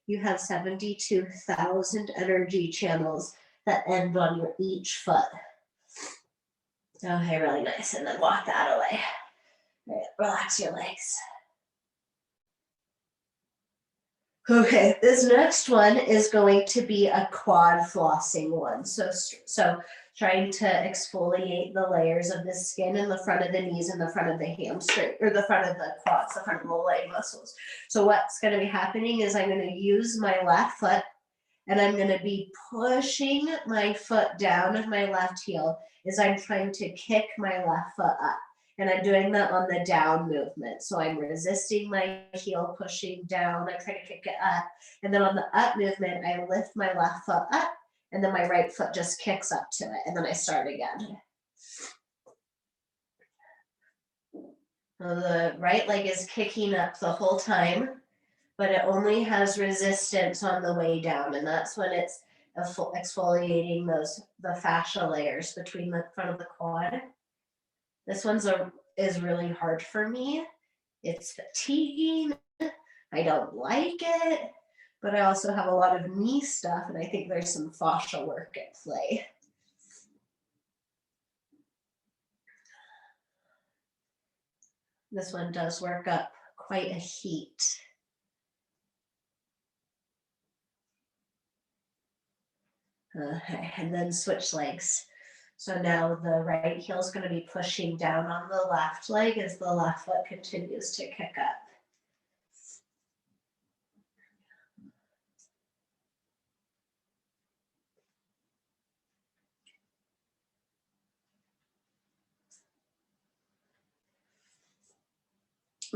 [SPEAKER 1] You have 72,000 energy channels that end on your each foot. Okay, really nice. And then walk that away. All right, relax your legs. Okay, this next one is going to be a quad flossing one. So trying to exfoliate the layers of the skin in the front of the knees and the front of the hamstring, or the front of the quads, the front of the leg muscles. So what's going to be happening is I'm going to use my left foot and I'm going to be pushing my foot down with my left heel as I'm trying to kick my left foot up. And I'm doing that on the down movement. So I'm resisting my heel, pushing down. I'm trying to kick it up. And then on the up movement, I lift my left foot up, and then my right foot just kicks up to it. And then I start again. So the right leg is kicking up the whole time, but it only has resistance on the way down. And that's when it's exfoliating the fascia layers between the front of the quad. This one's is really hard for me. It's fatiguing. I don't like it, but I also have a lot of knee stuff, and I think there's some fascia work at play. This one does work up quite a heat. Okay, and then switch legs. So now the right heel is going to be pushing down on the left leg as the left foot continues to kick up.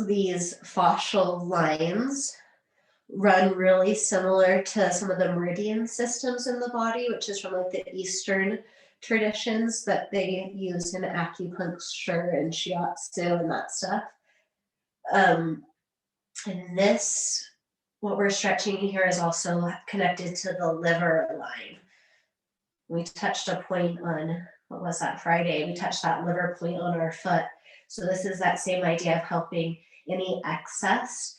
[SPEAKER 1] These fascial lines run really similar to some of the meridian systems in the body, which is from like the Eastern traditions that they use in acupuncture and shiatsu and that stuff. And this, what we're stretching here, is also connected to the liver line. We touched a point on, what was that, Friday? We touched that liver point on our foot. So this is that same idea of helping any excess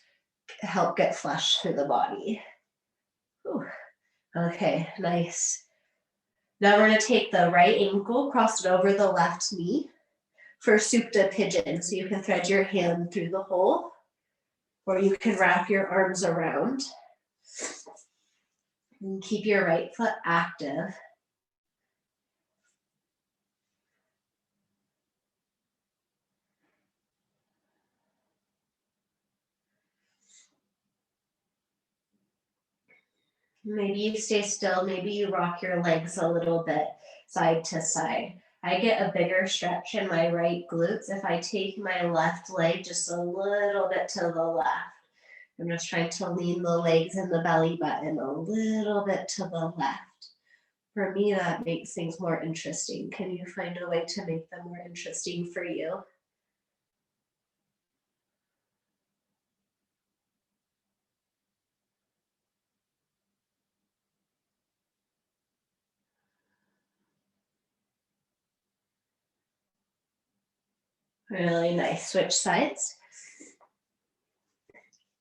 [SPEAKER 1] help get flushed through the body. Whew. Okay, nice. Now we're going to take the right ankle, cross it over the left knee for Supta Pigeon. So you can thread your hand through the hole, or you can wrap your arms around. And keep your right foot active. Maybe you stay still, maybe you rock your legs a little bit side to side. I get a bigger stretch in my right glutes if I take my left leg just a little bit to the left. I'm just trying to lean the legs and the belly button a little bit to the left. For me, that makes things more interesting. Can you find a way to make them more interesting for you? Really nice. Switch sides.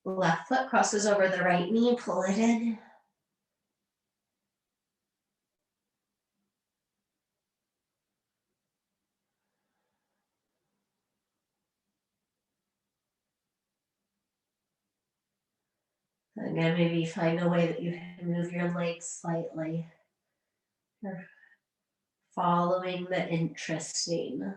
[SPEAKER 1] Left foot crosses over the right knee, pull it in. Again, maybe find a way that you can move your legs slightly. You're following the interesting.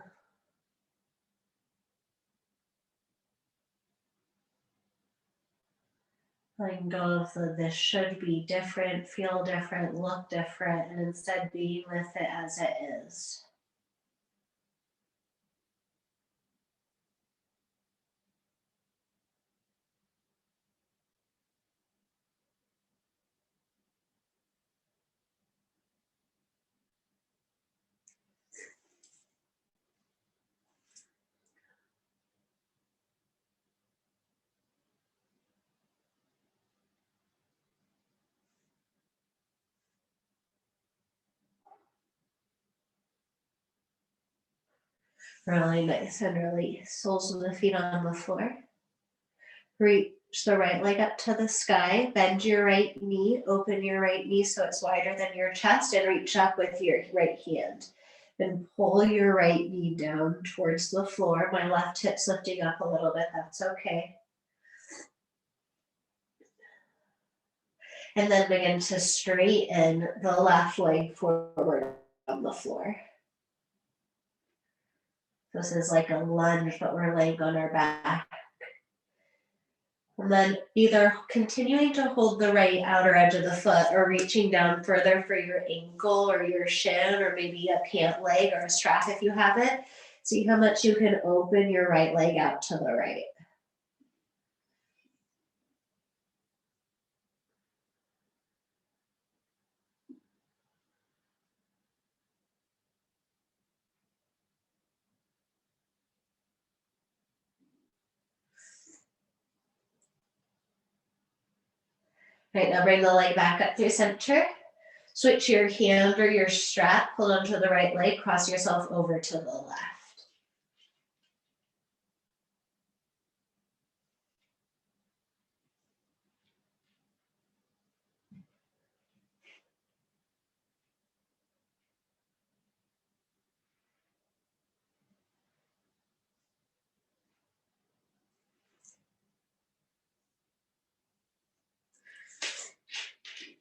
[SPEAKER 1] Letting go of the this should be different, feel different, look different, and instead being with it as it is. Really nice and release. Soles of the feet on the floor. Reach the right leg up to the sky. Bend your right knee. Open your right knee so it's wider than your chest, and reach up with your right hand. Then pull your right knee down towards the floor. My left hip's lifting up a little bit. That's okay. And then begin to straighten the left leg forward on the floor. This is like a lunge, but we're laying on our back. And then either continuing to hold the right outer edge of the foot or reaching down further for your ankle or your shin or maybe a pant leg or a strap if you have it. See how much you can open your right leg out to the right. Right, now bring the leg back up through center. Switch your hand or your strap, hold onto the right leg, cross yourself over to the left.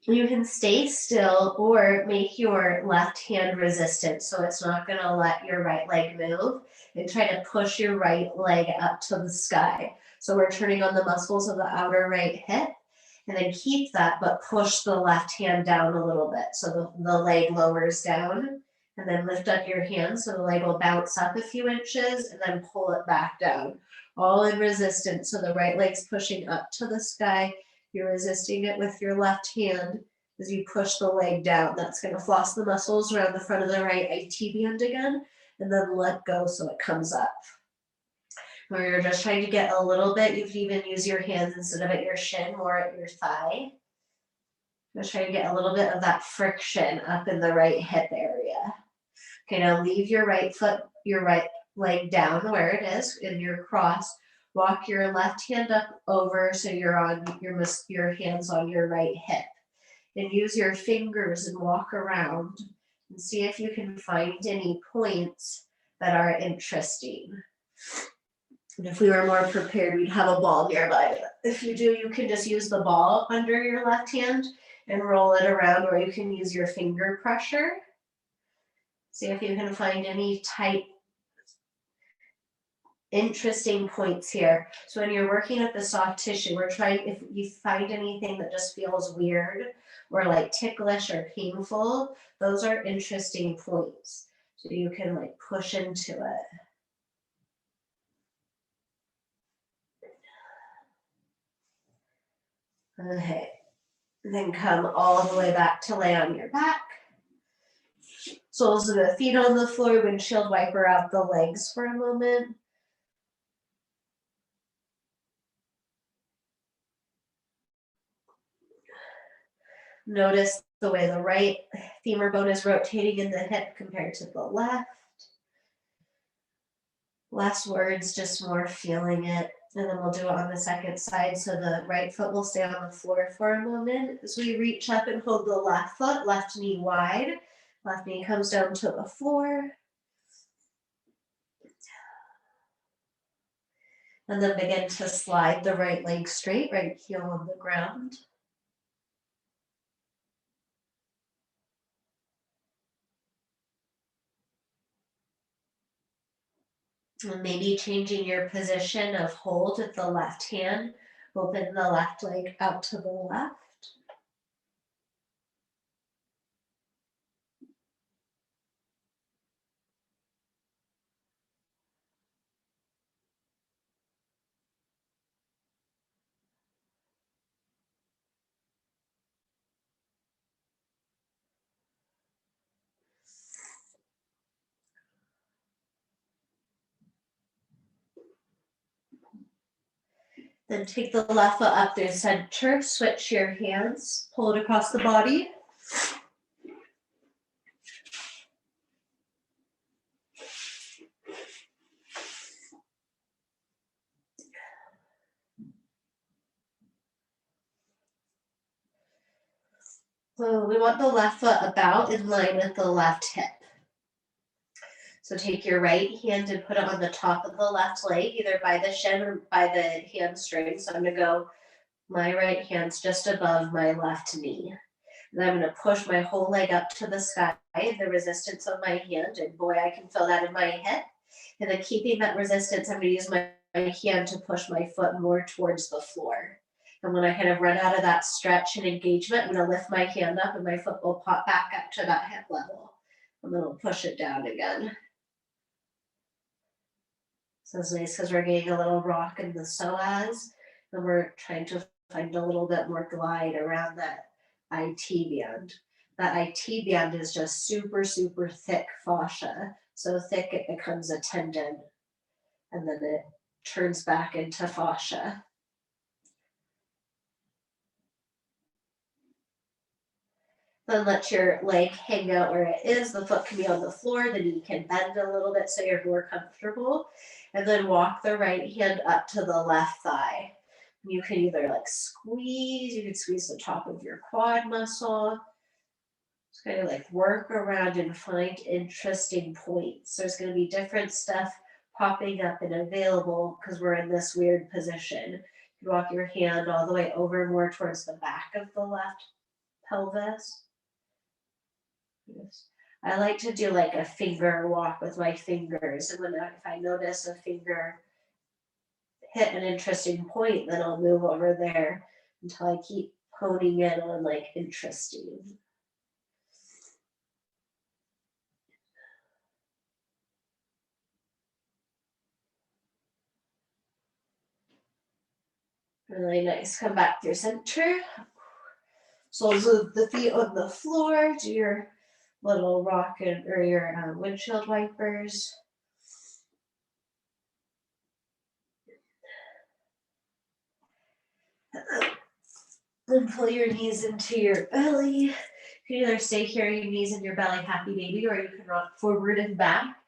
[SPEAKER 1] You can stay still or make your left hand resistant so it's not going to let your right leg move, and try to push your right leg up to the sky. So we're turning on the muscles of the outer right hip, and then keep that, but push the left hand down a little bit so the leg lowers down, and then lift up your hand so the leg will bounce up a few inches and then pull it back down. All in resistance, so the right leg's pushing up to the sky. You're resisting it with your left hand as you push the leg down. That's going to floss the muscles around the front of the right IT band again, and then let go so it comes up. Where you're just trying to get a little bit, you can even use your hands instead of at your shin, more at your thigh. Just try to get a little bit of that friction up in the right hip area. Okay, now leave your right foot, your right leg down where it is in your cross. Walk your left hand up over so you're on your hands on your right hip. And use your fingers and walk around and see if you can find any points that are interesting. And if we were more prepared, we'd have a ball nearby. If you do, you can just use the ball under your left hand and roll it around, or you can use your finger pressure. See if you can find any tight interesting points here. So when you're working at the soft tissue, we're trying, if you find anything that just feels weird or like ticklish or painful, those are interesting points. So you can like push into it. Okay, then come all the way back to lay on your back. Soles of the feet on the floor, windshield wiper out the legs for a moment. Notice the way the right femur bone is rotating in the hip compared to the left. Last words, just more feeling it. And then we'll do it on the second side. So the right foot will stay on the floor for a moment. As we reach up and hold the left foot, left knee wide. Left knee comes down to the floor. And then begin to slide the right leg straight, right heel on the ground. And maybe changing your position of hold with the left hand. Open the left leg out to the left. Then take the left foot up through center, switch your hands, pull it across the body. So we want the left foot about in line with the left hip. So take your right hand and put it on the top of the left leg, either by the shin or by the hamstring. So I'm going to go, my right hand's just above my left knee. And I'm going to push my whole leg up to the sky, the resistance of my hand, and boy, I can feel that in my hip. And then keeping that resistance, I'm going to use my hand to push my foot more towards the floor. And when I kind of run out of that stretch and engagement, I'm going to lift my hand up and my foot will pop back up to that hip level. And then we'll push it down again. So it's nice because we're getting a little rock in the psoas, and we're trying to find a little bit more glide around that IT band. That IT band is just super, super thick fascia. So thick it becomes a tendon, and then it turns back into fascia. Then let your leg hang out where it is. The foot can be on the floor. The knee can bend a little bit so you're more comfortable. And then walk the right hand up to the left thigh. You can either like squeeze, you can squeeze the top of your quad muscle. Just kind of like work around and find interesting points. There's going to be different stuff popping up and available because we're in this weird position. You walk your hand all the way over more towards the back of the left pelvis. I like to do like a finger walk with my fingers, and if I notice a finger hit an interesting point, then I'll move over there until I keep honing in on like interesting. Really nice. Come back through center. So move the feet on the floor. Do your little rock or your windshield wipers. Then pull your knees into your belly. You can either stay here, your knees in your belly, happy baby, or you can rock forward and back.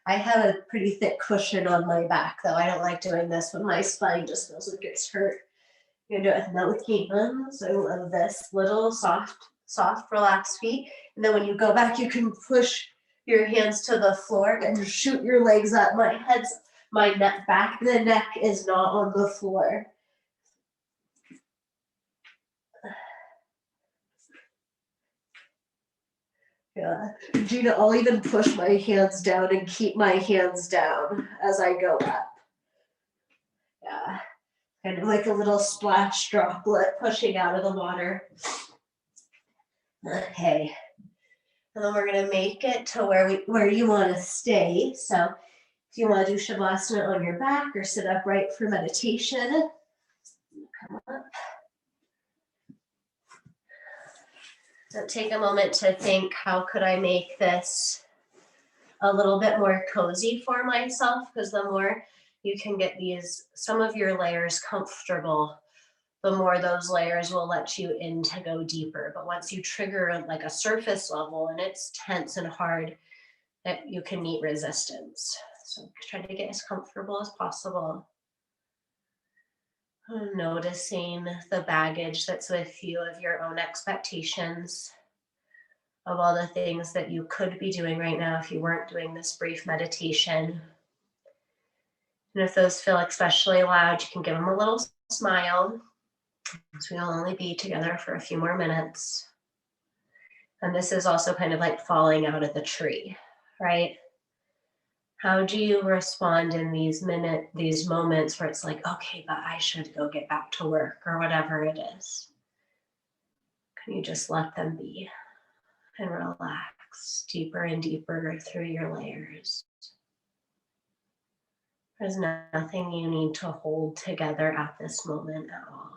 [SPEAKER 1] I have a pretty thick cushion on my back, though. I don't like doing this when my spine just feels like it's hurt. You're gonna do it with no hands. I love this. Little soft, relaxed feet. And then when you go back, you can push your hands to the floor and shoot your legs up. My neck back. The neck is not on the floor. Yeah, Gina, I'll even push my hands down and keep my hands down as I go up. Yeah, kind of like a little splash droplet pushing out of the water. Okay, and then we're gonna make it to where you want to stay. So if you want to do Shavasana on your back or sit upright for meditation, come up. So take a moment to think, how could I make this a little bit more cozy for myself? Because the more you can get some of your layers comfortable, the more those layers will let you in to go deeper. But once you trigger like a surface level and it's tense and hard, that you can meet resistance. So try to get as comfortable as possible. Noticing the baggage that's with you of your own expectations, of all the things that you could be doing right now if you weren't doing this brief meditation. And if those feel especially loud, you can give them a little smile, because we'll only be together for a few more minutes. And this is also kind of like falling out of the tree, right? How do you respond in these moments where it's like, okay, but I should go get back to work or whatever it is? Can you just let them be and relax deeper and deeper through your layers? There's nothing you need to hold together at this moment at all.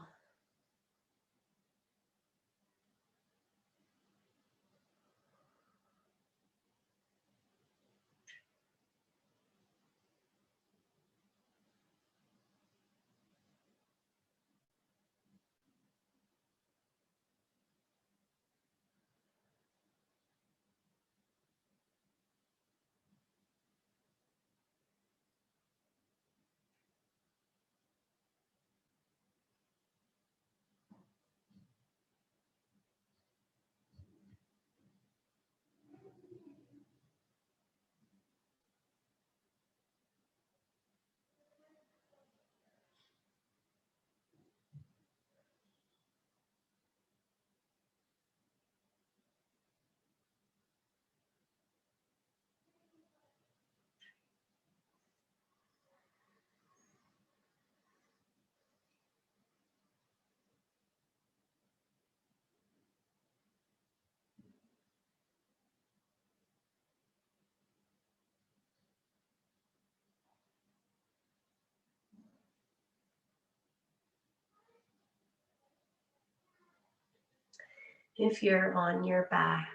[SPEAKER 1] If you're on your back,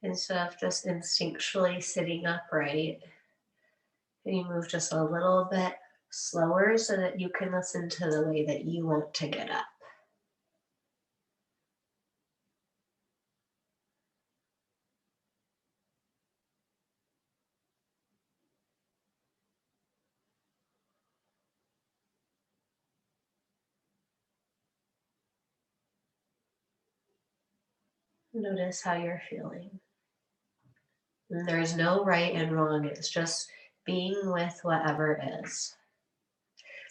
[SPEAKER 1] instead of just instinctually sitting upright, you move just a little bit slower so that you can listen to the way that you want to get up. Notice how you're feeling. And there's no right and wrong. It's just being with whatever is.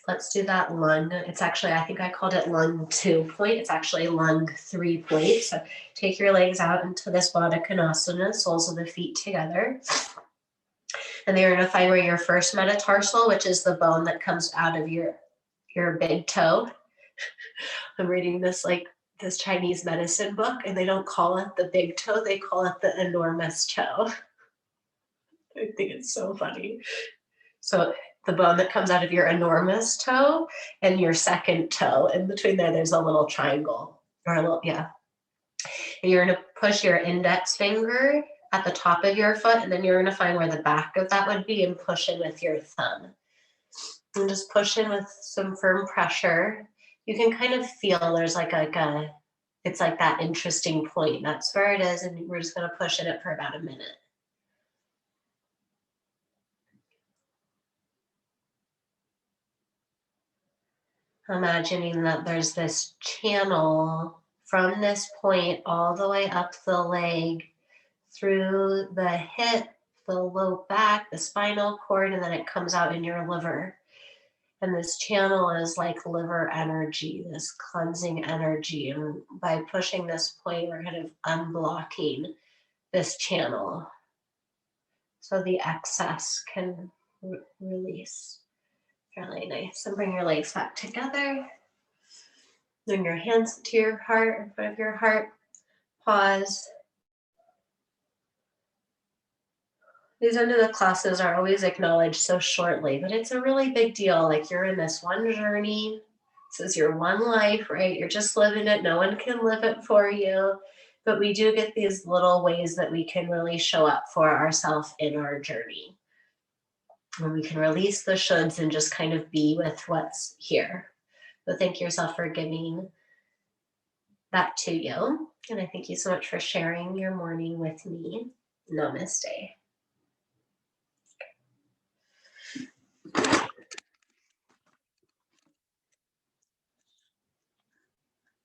[SPEAKER 1] Let's do that lung. It's actually, I think I called it lung 2 point. It's actually lung 3 point. So take your legs out into this Uttanasana, soles of the feet together. And you're going to find where your first metatarsal, which is the bone that comes out of your big toe. I'm reading this Chinese medicine book, and they don't call it the big toe, they call it the enormous toe. I think it's so funny. So the bone that comes out of your enormous toe and your second toe, in between there's a little triangle, or a little, yeah. And you're going to push your index finger at the top of your foot, and then you're going to find where the back of that would be and push in with your thumb. And just push in with some firm pressure. You can kind of feel there's it's like that interesting point. That's where it is, and we're just going to push in it for about a minute. Imagining that there's this channel from this point all the way up the leg, through the hip, the low back, the spinal cord, and then it comes out in your liver. And this channel is like liver energy, this cleansing energy. And by pushing this point, we're kind of unblocking this channel so the excess can release. Really nice. And bring your legs back together. Bring your hands to your heart, in front of your heart. Pause. These end of the classes are always acknowledged so shortly, but it's a really big deal. Like, you're in this one journey. This is your one life, right? You're just living it. No one can live it for you. But we do get these little ways that we can really show up for ourselves in our journey. And we can release the shoulds and just kind of be with what's here. So thank yourself for giving that to you. And I thank you so much for sharing your morning with me. Namaste.